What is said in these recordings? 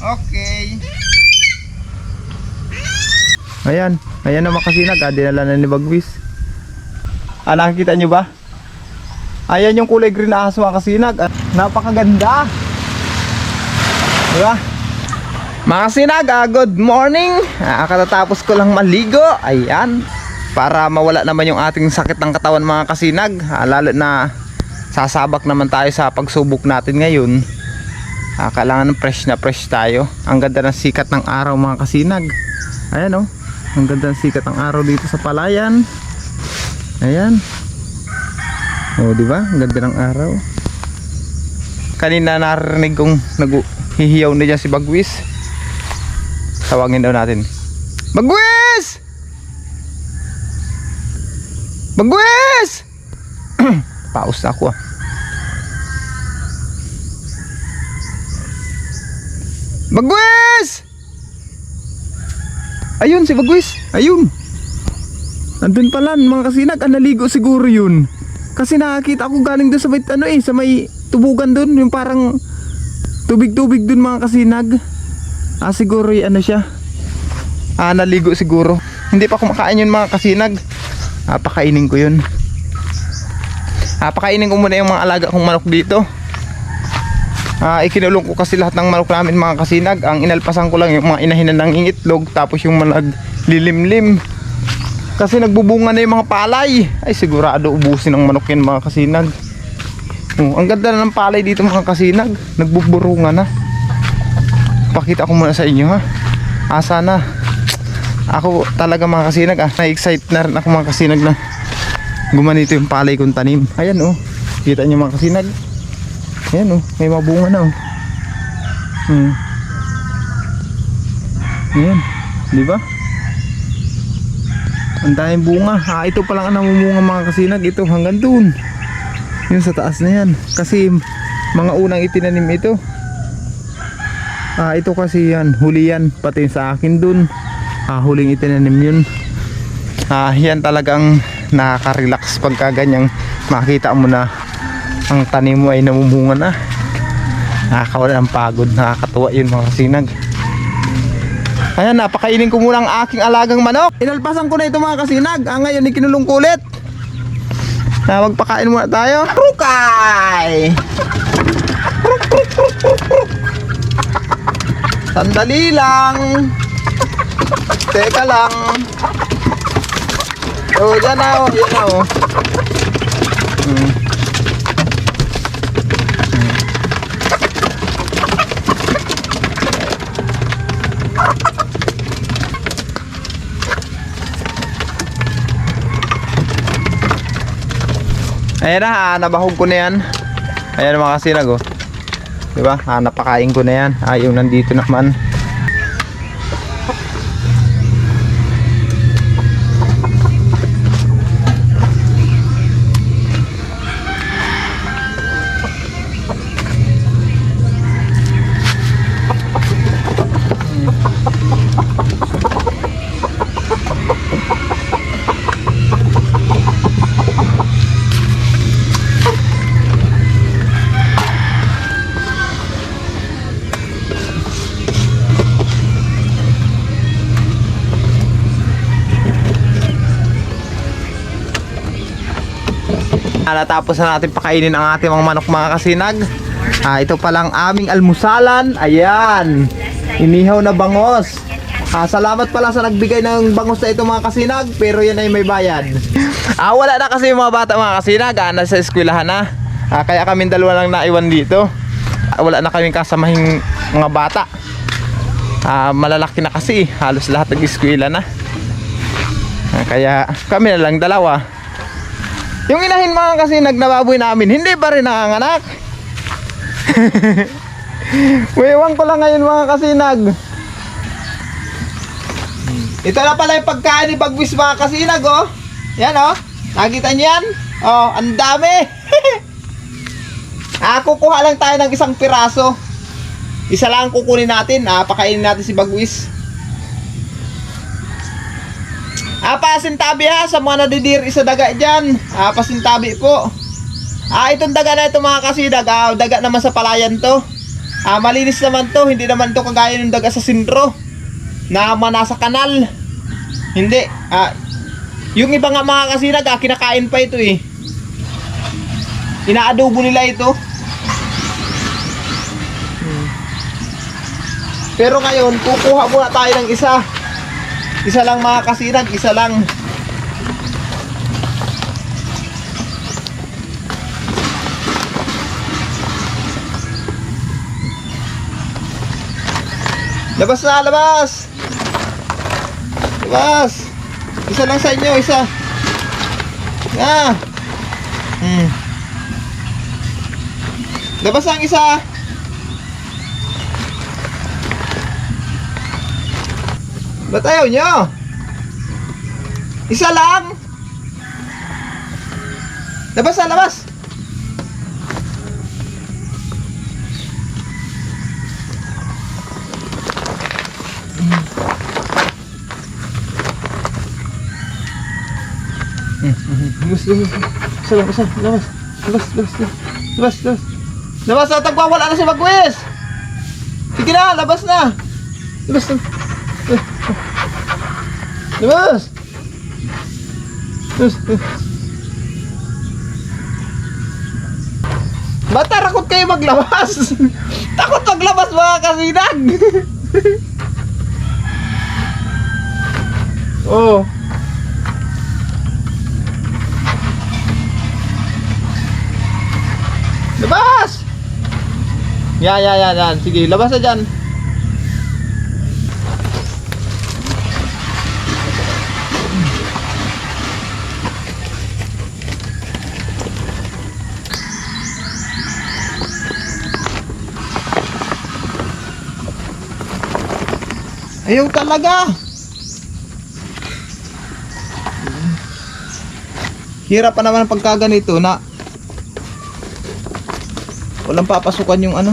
Okay. Ayan. Ayan na mga kasinag. Dinala na ni Bagwis. Nakikita nyo ba? Ayan yung kulay green na ahas mga kasinag. Napakaganda. Diba? Mga kasinag, good morning. Katatapos ko lang maligo. Ayan. Para mawala naman yung ating sakit ng katawan mga kasinag. Lalo na sasabak naman tayo sa pagsubok natin ngayon. Kailangan fresh na fresh tayo. Ang ganda ng sikat ng araw mga kasinag. Ayan oh. Ang ganda ng sikat ng araw dito sa palayan. Ayan. Oh, di ba? Ang ganda ng araw. Kanina narinig kong naghihiyaw na dyan si Bagwis. Tawagin daw natin. Bagwis! Bagwis! Paus na ako ah. Bagwis! Ayun si Bagwis. Ayun. Nandun pala mga kasinag. Naligo siguro yun. Kasi nakakita ako galing doon sa may sa may tubugan doon, yung parang tubig-tubig doon mga kasinag. Siguro ano siya. Naligo siguro. Hindi pa kumakain yun mga kasinag. Pakainin ko yun. Pakainin ko muna yung mga alaga kong manok dito. Ikinulong ko kasi lahat ng manok namin mga kasinag. Ang inalpasan ko lang yung mga inahinan ng itlog, tapos yung mga naglilimlim. Kasi nagbubunga na yung mga palay. Ay sigurado ubusin ng manok yan mga kasinag. Ang ganda na ng palay dito mga kasinag. Nagbuburunga na. Pakita ko muna sa inyo ha. Sana ako talaga mga kasinag na-excite na rin ako mga kasinag na gumanito yung palay kong tanim. Ayan oh. Kita nyo mga kasinag. Ayan oh. May mabunga na oh. Ayan. Diba? Ang daming bunga. Ito pa lang ang namumunga mga kasinag. Ito hanggang dun. Yun sa taas na yan. Kasi mga unang itinanim ito. Ito kasi yan. Huli yan. Pati sa akin dun. Huling itinanim yun. Yan talagang nakaka-relax pagka ganyang makita mo na ang tanim mo ay namumunga na. Nakakawala ng pagod. Nakakatuwa yun mga kasinag. Ayan, napakainin ko muna ang aking alagang manok. Inalpasan ko na ito mga kasinag. Ngayon ikinulong ko ulit. Magpakain muna tayo. Rukay! Sandali lang. Teka lang. Yan na oh. Yan na oh. Ayan na, nabahog ko na yan. Ayan mga kasinag oh. Diba? Napakain ko na yan. Yung nandito naman. Natapos na natin pakainin ang ating mga manok mga kasinag. Ito palang aming almusalan. Ayan, inihaw na bangos. Salamat pala sa nagbigay ng bangos na ito mga kasinag. Pero yan ay may bayad. Wala na kasi yung mga bata mga kasinag. Nasa eskwelahan na. Kaya kami dalawa lang naiwan dito. Wala na kaming kasamahing mga bata. Malalaki na kasi. Halos lahat nag-eskwela na. Kaya kami na lang dalawa. Yung inahin mga kasi nagnababoy namin, hindi pa rin nanganganak. Wiwang ko lang ngayon mga kasinag. Ito na pala yung pagkain ni Bagwis mga kasinag oh. Yan oh. Nakita niyo yan? Oh, ang dami. Kukuha lang tayo ng isang piraso. Isa lang kukunin natin. Pakainin natin si Bagwis. Pasintabi ha sa mga nadidiri sa daga dyan. Pasintabi po. Itong daga na ito mga kasinag, daga naman sa palayan to. Malinis naman to, hindi naman to kagaya ng daga sa sintro na nasa kanal. Hindi. Yung iba nga mga kasinag, kinakain pa ito eh. Inaadobo nila ito. Pero ngayon, kukuha muna tayo ng isa. Isa lang mga kasinag, isa lang. Labas na, labas! Labas! Isa lang sa inyo, isa. Labas ang isa. Ba't ayaw nyo? Isa lang. Labas na, labas. Labas na, tagwawala na si Bagwis. Sige na, labas na. Labas na. Labas. Ba't takot kayo maglabas? Takot maglabas mga kasinag. Oh. Labas! Yan. Sige, labas na dyan. Ayaw talaga. Hirap pa naman pagka ganito na walang papasukan yung ano.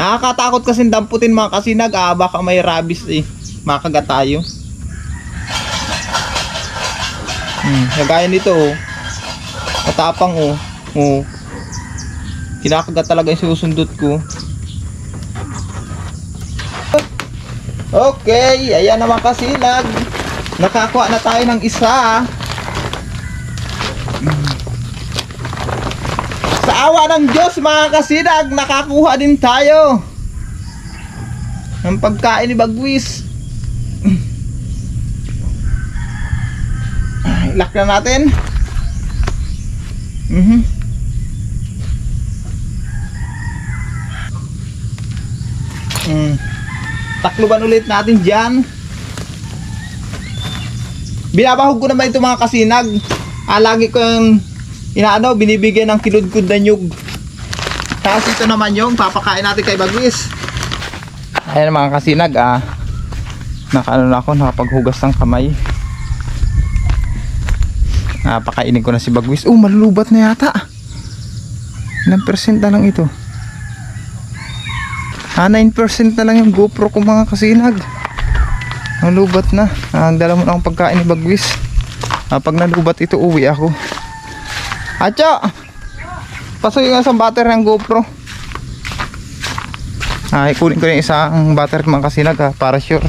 Nakakatakot kasi damputin mga kasinag. Baka may rabies eh. Makagat tayo. Kagaya nito oh. Matapang oh. Kinakagat talaga yung susundot ko. Okay, ayan naman kasinag. Nakakuha na tayo ng isa. Sa awa ng Diyos mga kasinag, nakakuha din tayo ng pagkain ni Bagwis. Ilak na natin. Takluban ulit natin dyan. Binabahog ko naman ito mga kasinag. Lagi ko yung binibigyan ng kiludkud na nyug. Tapos ito naman yung papakain natin kay Bagwis. Ayan mga kasinag, nakaano na ako, nakapaghugas ng kamay. Pakainin ko na si Bagwis. Malulubat na yata. Ilang percent na lang ito? 9% na lang yung GoPro ko mga kasinag. Nalubat na. Ang dala mo na akong pagkain ni Bagwis. Pag nalubat ito, uwi ako. Atyo! Pasukin nga sa battery ng GoPro. Ikunin ko yung isang battery mga kasinag para sure.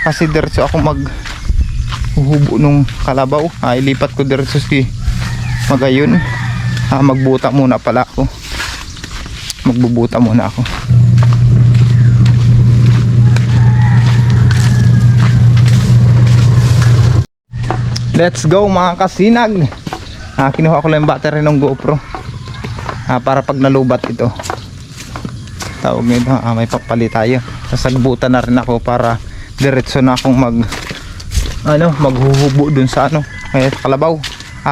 Kasi diretso ako maghuhubo nung kalabaw. Ilipat ko diretso si Magayon. Magbuta muna pala ako. Magbubuta muna ako. Let's go mga kasinag. Kinuha ko lang yung battery ng GoPro para pag nalubat ito, tawag nito, may papalit tayo. Sasagbutan na rin ako para diretso na akong maghuhubo dun sa kalabaw.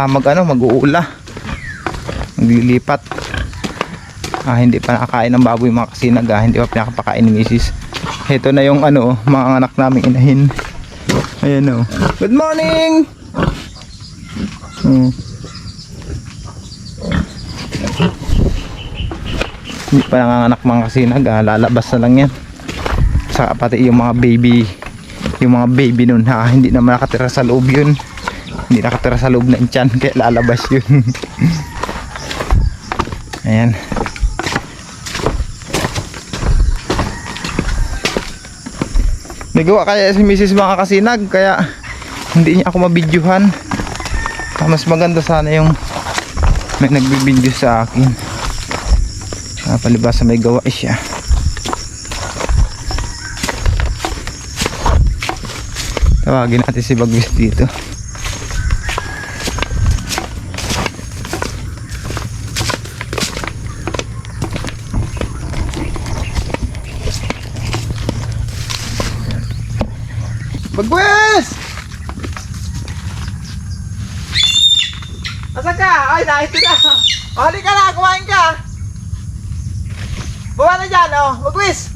Mag-uula, maglilipat. Hindi pa nakakain ng baboy mga kasinag. Hindi pa pinakapakain ni Mrs. Ito na yung mga anak namin inahin. Ayan good morning. Hindi pa nanganganak mga kasinag. Lalabas na lang yan. Saka pati yung mga baby nun hindi naman nakatira sa loob yun. Hindi nakatira sa loob ng tiyan, kaya lalabas yun. Ayan. Nagawa kaya si Mrs. mga kasinag, kaya hindi niya ako mabidyuhan. Mas maganda sana yung may nagbibidyo sa akin. Palibasa may gawa siya. Tawagin natin si Bagwis dito. Bagwis! Asan ka? Ay, nahito na. O, halika na, kumain ka. Bawa na dyan, o. Bagwis!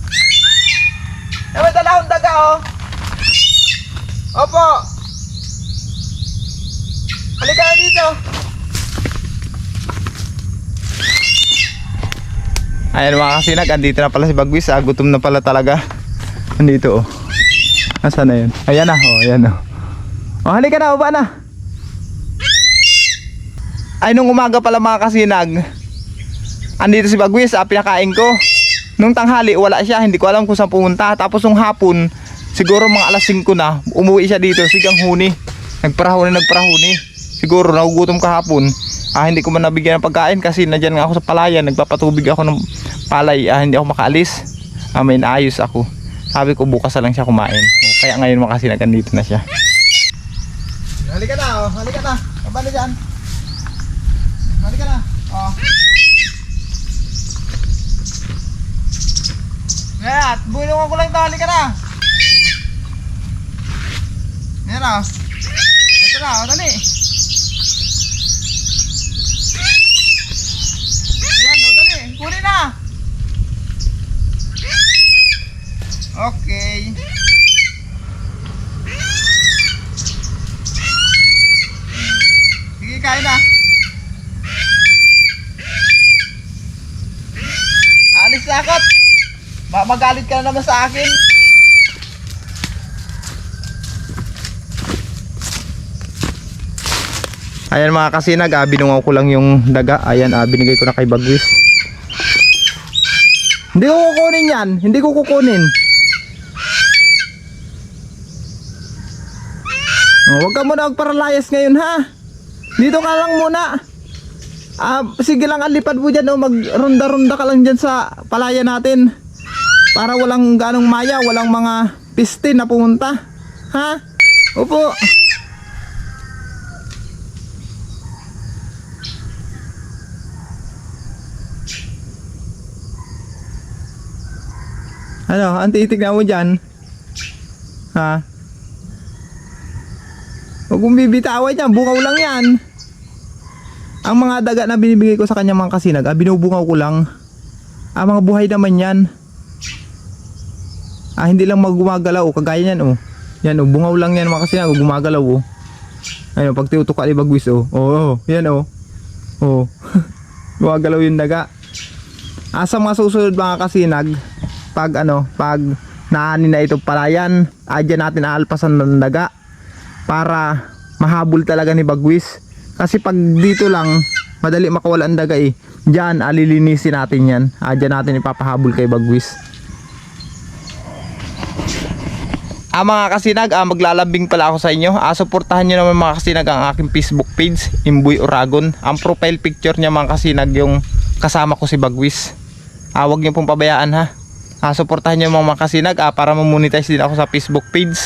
May dala akong daga, o. Opo. Halika na dito. Ayan mga kasinag, andito na pala si Bagwis. Gutom na pala talaga. Andito, o. Nasaan na yun? Ayan na, o. Ayan, o. O, halika na, baba na. Ay, nung umaga pala mga kasinag, andito si Bagwis, pinakain ko. Nung tanghali, wala siya. Hindi ko alam kung saan pumunta. Tapos nung hapon, siguro mga alas 5 na, umuwi siya dito. Sigang huni. Nagparahuni. Siguro nagugutom kahapon. Hindi ko man nabigyan ng pagkain kasi nandiyan nga ako sa palayan. Nagpapatubig ako ng palay. Hindi ako makaalis. May naayos ako. Sabi ko bukas na lang siya kumain. Kaya ngayon mga kasinag, andito na siya. Halika na, oh. Halika na. Kaba na dyan. Halika na. Oh. Ngayon, bulungan ko lang ito. Halika na. Ngayon na. Ito na. O, dali. Ayan, o, dali. Kunin na. Okay. Sige, kain na. Alis na akot. Magalit ka na naman sa akin. Ayan mga kasinag, binungaw ko lang yung daga. Ayan, binigay ko na kay Bagwis. Hindi ko kukunin yan. Hindi ko kukunin. Huwag ka muna magparalayas ngayon, ha. Dito ka lang muna. Sige lang, alipad mo dyan, magronda-ronda ka lang dyan sa palaya natin. Para walang ganong maya, walang mga piste na pumunta. Ha? Opo. Ano, ang titignan mo dyan? Ha? Huwag mong bibitawan yan, bungaw lang yan. Ang mga daga na binibigay ko sa kanya mga kasinag, binubungaw ko lang. Mga buhay naman yan. Hindi lang magumagalaw, kagaya yan, oh. Yan, oh, bungaw lang yan mga kasinag, gumagalaw, oh. Ayun, pag tiutok ka ni Bagwis, oh. Yan, oh. Oh. Gumagalaw yung daga. Sa mga susunod mga kasinag, pag naanin na itong palayan, dyan natin aalpasan ng daga para mahabol talaga ni Bagwis. Kasi pag dito lang, madali makawala ang daga eh. Dyan, alilinisin natin yan. Dyan natin ipapahabol kay Bagwis. Mga kasinag, maglalambing pala ako sa inyo. Suportahan nyo naman mga kasinag ang aking Facebook page, Imboy Uragon. Ang profile picture niya mga kasinag, yung kasama ko si Bagwis. Huwag nyo pong pabayaan, ha. Suportahan nyo mga kasinag para mamonetize din ako sa Facebook page.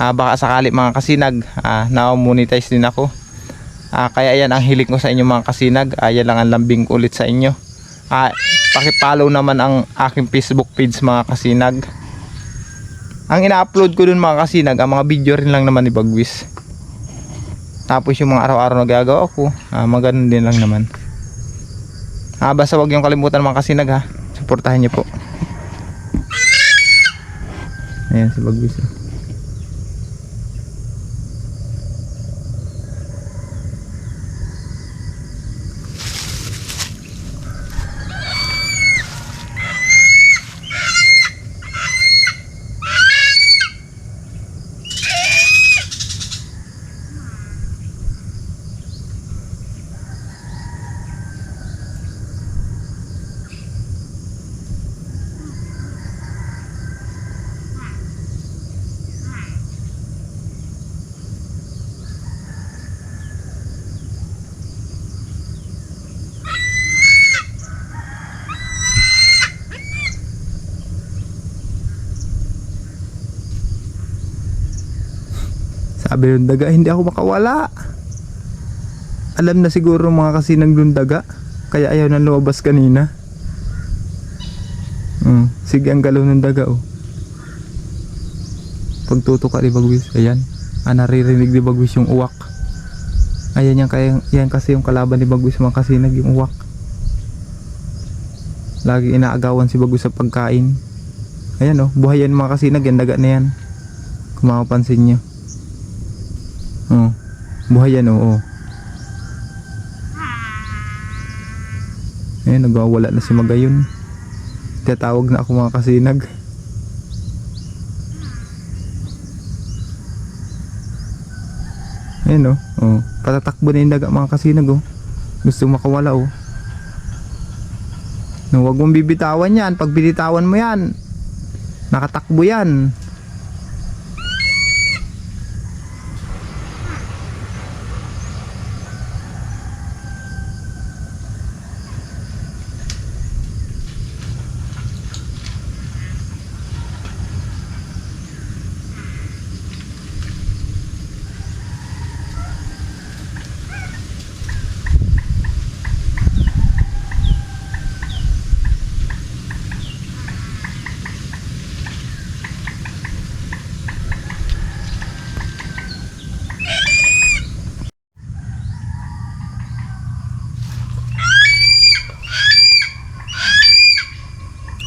Baka sakali mga kasinag, na-monetize din ako. Kaya yan ang hiling ko sa inyo mga kasinag. Yan lang ang lambing ko ulit sa inyo. Pakipollow naman ang aking Facebook page mga kasinag. Ang ina-upload ko dun mga kasinag, ang mga video rin lang naman ni Bagwis. Tapos yung mga araw-araw na gagawa ko, maganda din lang naman. Basta wag yung kalimutan mga kasinag, ha. Suportahan niyo po. Ayan si Bagwis. Sabi yung daga, hindi ako makawala. Alam na siguro mga kasinag yung daga, kaya ayaw na lumabas kanina. Sige ang galaw ng daga oh. Pagtutok ni Bagwis, ayan. Naririnig ni Bagwis yung uwak. Ayan yan kasi yung kalaban ni Bagwis mga kasinag, yung uwak. Lagi inaagawan si Bagwis sa pagkain. Ayan oh, buhay yan mga kasinag, yan daga na yan. Kung makapansin nyo. Buhay yan oh. Ayan, nagwawala na si Magayon. Tatawag na ako mga kasinag. Ayan patatakbo na yung daga mga kasinag oh. Gusto makawala oh. Huwag mong bibitawan yan. Pag binitawan mo yan, nakatakbo yan.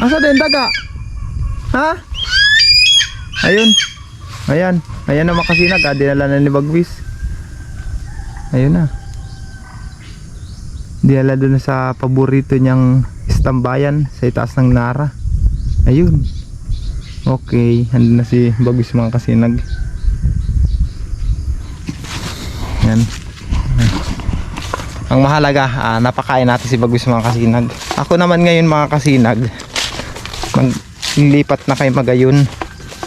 Asa din daga? Ha? Ayun. Ayan na mga kasinag, dinala na ni Bagwis. Ayun na. Dinala doon sa paborito niyang istambayan sa itaas ng Nara. Ayun. Okay, andun na si Bagwis mga kasinag. Yan. Ang mahalaga, napakain natin si Bagwis mga kasinag. Ako naman ngayon mga kasinag, maglipat na kay Magayon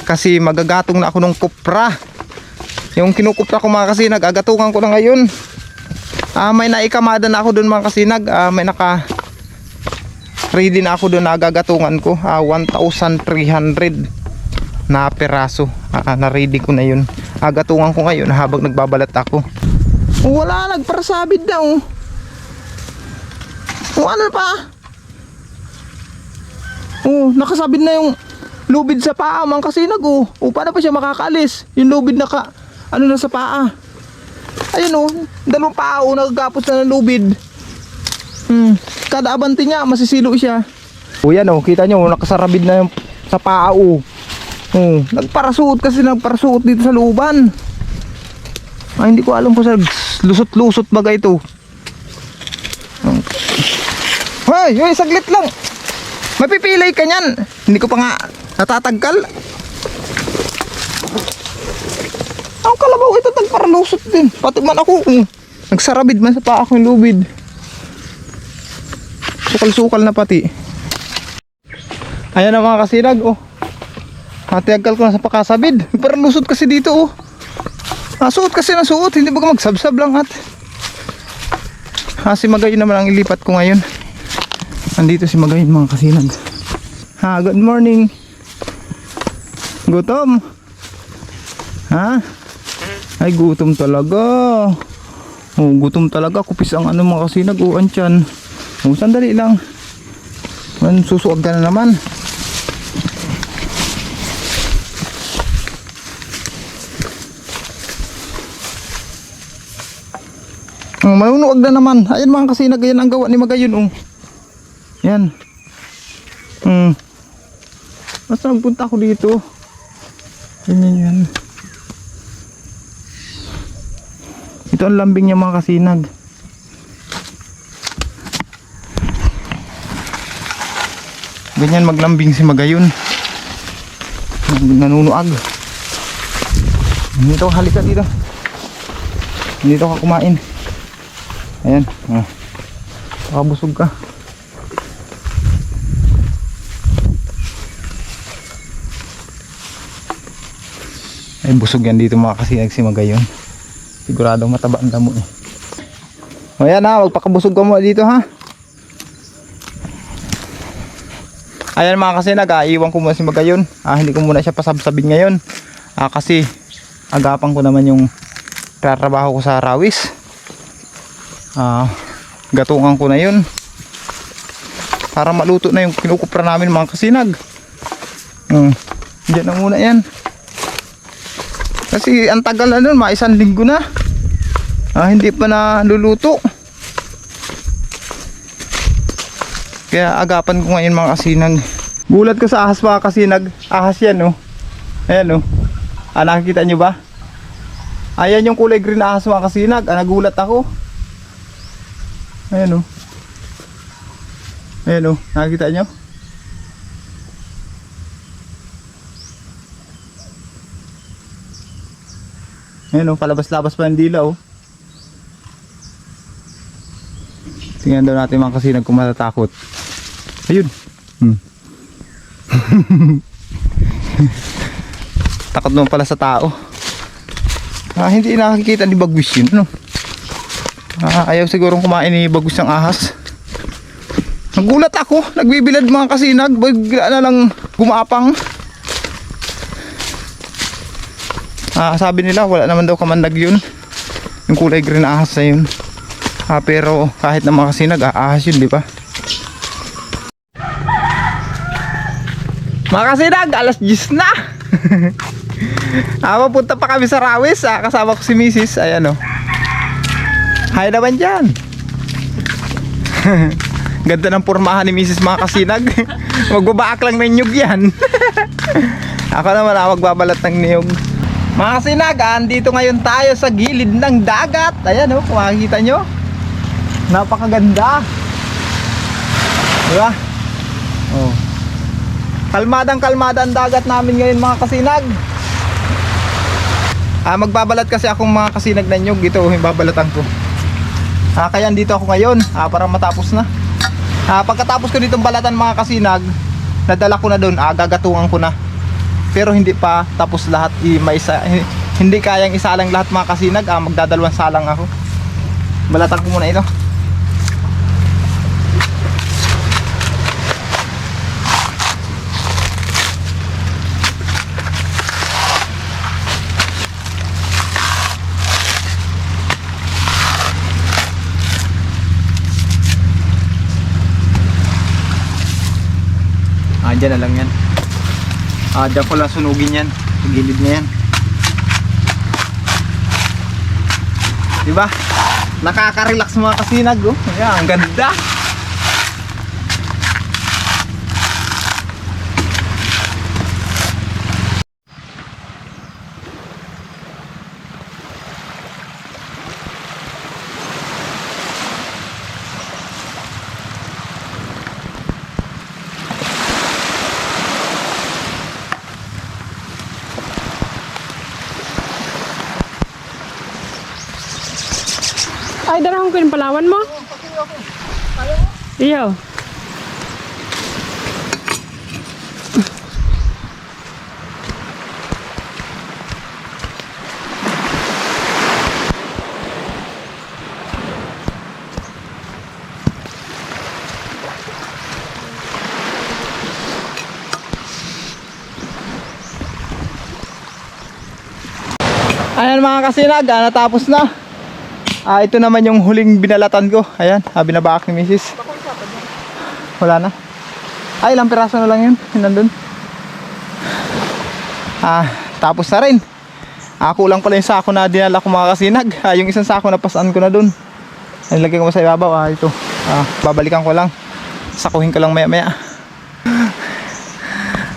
kasi magagatong na ako ng kupra. Yung kinukupra ko mga kasinag, agatungan ko na ngayon. May naikamada na ako dun mga kasinag. May naka ready na ako dun na agagatungan ko. 1,300 na peraso. Na ready ko na yun. Agatungan ko ngayon habang nagbabalat ako. Wala, nagparasabid na oh. Ano pa? Nakasabit na yung lubid sa paa mga kasinag oh. Paano pa siya makakaalis? Yung lubid na na sa paa. Ayun dalawang paa nagagapos na ng lubid. Kada abante niya masisilo siya. Yan kita nyo nakasarabid na yung sa paa nagparasuot dito sa looban. Hindi ko alam kung sa lusot-lusot baga ito. Hoy, saglit lang. Mapipilay ka niyan. Hindi ko pa nga natatagkal. Ang kalabaw ito nagparalusot din. Pati man ako nagsarabid man sa paa ko yung lubid. Sukal-sukal na pati. Ayan na mga kasinag Natiyagkal ko na sa pakasabid. Nagparalusot kasi dito Nasuot kasi nasuot. Hindi ba magsabsab lang si Magayon naman ang ilipat ko ngayon. Andito si Magayon mga kasinag. Good morning. Gutom? Ay gutom talaga. Gutom talaga. Kupis ang mga kasinag. Antyan. Sandali lang. Susuag ka na naman. Manunuag na naman. Ayan mga kasinag. Ayan ang gawa ni Magayon Yan. Basta nagpunta ako dito. Yan. Ito ang lambing niya mga kasinag. Ganyan maglambing si Magayon. Nanunuag. Dito halika dito. Dito ka kumain. Ayan. Nakabusog ka. Ay busog yan dito mga kasinag si Magayon. Siguradong mataba ang damo Ayan magpakabusog ka mo dito Ayan mga kasinag, iwan ko muna si Magayon. Hindi ko muna siya pasabsabin ngayon. Kasi agapan ko naman yung trabaho ko sa rawis. Gatungan ko na yun para maluto na yung kinukupra namin mga kasinag. Diyan na muna yan kasi ang tagal na nun, mga 1 linggo na. Hindi pa na luluto, kaya agapan ko ngayon mga kasinag. Gulat ko sa ahas mga kasinag. Ahas yan oh. Ayan oh. Nakikita nyo ba? Ayan yung kulay green na ahas mga kasinag. Nagulat ako. Ayan oh. Ayan oh. Nakikita nyo? Ayan oh. Palabas-labas pa yung dila oh. Tingnan daw natin mga kasinag kung matatakot. Ayun. Takot naman pala sa tao. Hindi nakikita ni Bagwis yun, no? Ayaw sigurong kumain ni Bagwis ng ahas. Nagulat ako, nagbibilad mga kasinag, bigla na lang gumapang. Sabi nila wala naman daw kamandag yun, yung kulay green na ahas na yun. Pero kahit na mga kasinag, ahas yun, di ba? Mga kasinag, alas 10 na. Papunta pa kami sa rawis. Kasama ko si Mrs. Ayan o. Hi naman dyan. Ganda ng pormahan ni Mrs. mga kasinag. Magbabaak lang ng niyog yan. Ako naman magbabalat ng niyog. Mga kasinag, andito ngayon tayo sa gilid ng dagat. Ayan o, kung makikita nyo, napakaganda, diba? Oh. Kalmadang-kalmada ang dagat namin ngayon mga kasinag. Magbabalat kasi akong mga kasinag na nyug. Ito yung babalatan ko. Kaya dito ako ngayon para matapos na. Pagkatapos ko ditong balatan mga kasinag, nadala ko na doon, gagatungan ko na. Pero hindi pa tapos lahat. Hindi kayang isalang lahat mga kasinag. Magdadalawang salang ako. Balatan ko muna ito. Dyan na lang yan. Dyan ko lang sunugin yan. Sa gilid na yan. Diba? Nakaka-relax mga kasinag oh. Ayan, ang ganda. Ay, darahon ko yung palawan mo? Iyo. Ayan mga kasinag, natapos na. Ito naman yung huling binalatan ko. Ayan, binabaak ni Mrs. Wala na. Ilang piraso na lang yun. Yun nandun. Tapos na rin. Kulang pala yung sako na dinala ko mga kasinag. Yung isang sako napasaan ko na dun. Nilagay ko sa ibabaw. Ito. Babalikan ko lang. Sakuhin ko lang maya maya.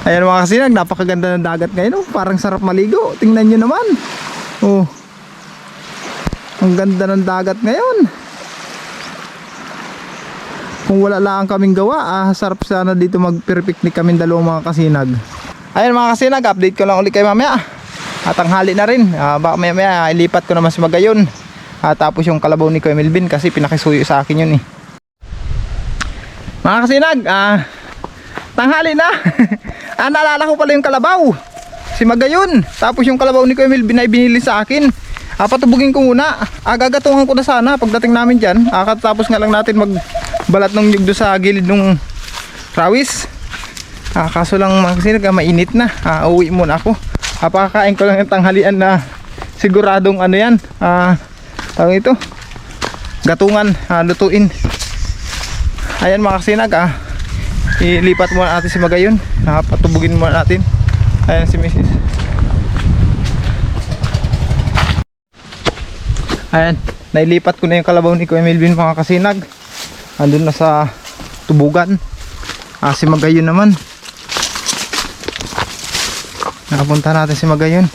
Ayan mga kasinag, napakaganda ng dagat ngayon. Parang sarap maligo. Tingnan nyo naman. Ang ganda ng dagat ngayon. Kung wala lang kaming gawa, sarap sana dito mag-picnic kaming dalawang mga kasinag. Ayan mga kasinag, update ko lang ulit kayo mamaya. Tanghali na rin. Baka mamaya ilipat ko naman si Magayon. Tapos yung kalabaw ni Kuya Melvin kasi pinakisuyo sa akin yun eh. Mga kasinag, tanghali na. Naalala ko pala yung kalabaw, si Magayon. Tapos yung kalabaw ni Kuya Melvin ay binili sa akin. Patubugin ko muna. Gagatungan ko na sana pagdating namin dyan. Katapos nga lang natin magbalat ng nyug sa gilid ng rawis. Kaso lang mga kasinag, mainit na. Uwi muna ako. Pakakain ko lang yung tanghalian na siguradong ano yan, tawag ito, gatungan, lutuin. Ayan mga kasinag, ilipat muna natin si Magayon, patubugin muna natin. Ayan si Mrs. Ayan, nailipat ko na yung kalabaw ni Kuya Melvin mga kasinag. Andun na sa tubugan. Si Magayon naman, nakapunta natin si Magayon.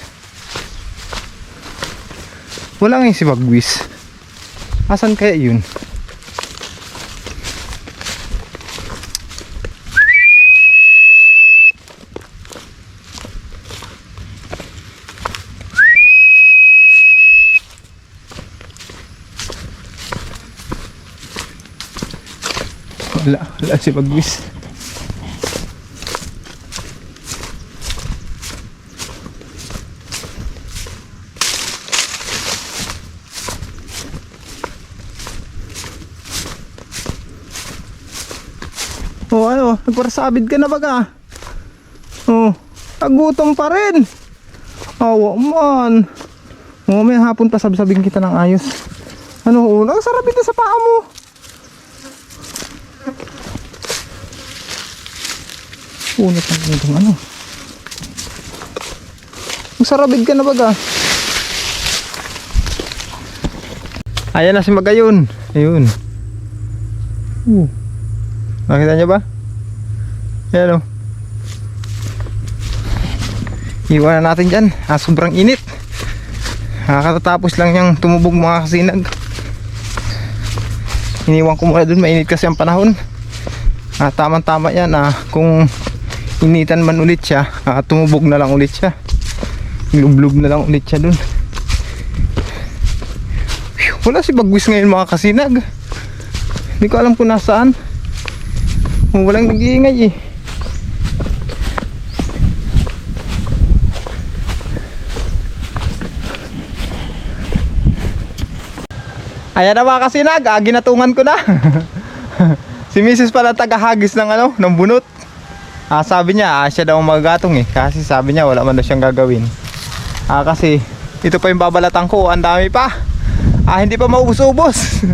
Wala ngayon si Bagwis. Asan kaya yun? Wala si Bagwis. Oh, ano, nagparasabid ka na baga? Oh, nagutom pa rin. Awa man. Oh, may hapon pa sabing kita ng ayos. Ano, oh, nagsarabid na sa paa mo. Unat na itong ano. Nagsarabid ka na baga? Ayan na si Magayon. Ayun. Nakita niyo ba? Ayan o. Iwan na natin dyan. Sobrang init. Katatapos lang niyang tumubog mga kasinag. Iniwan ko muna dun. Mainit kasi ang panahon. Tama-tama yan. Kung initan man ulit siya, tumubog na lang ulit siya. Lublub na lang ulit siya dun. Wala si Bagwis ngayon mga kasinag. Hindi ko alam kung nasaan. Walang nag-iingay eh. Ayan na mga kasinag, ginatungan ko na. Si Mrs. pala tagahagis ng ano, ng bunot. Sabi niya, siya daw magagatong eh. Kasi sabi niya wala man daw siyang gagawin. Kasi ito pa yung babalatan ko, ang dami pa. Hindi pa maubos-ubos.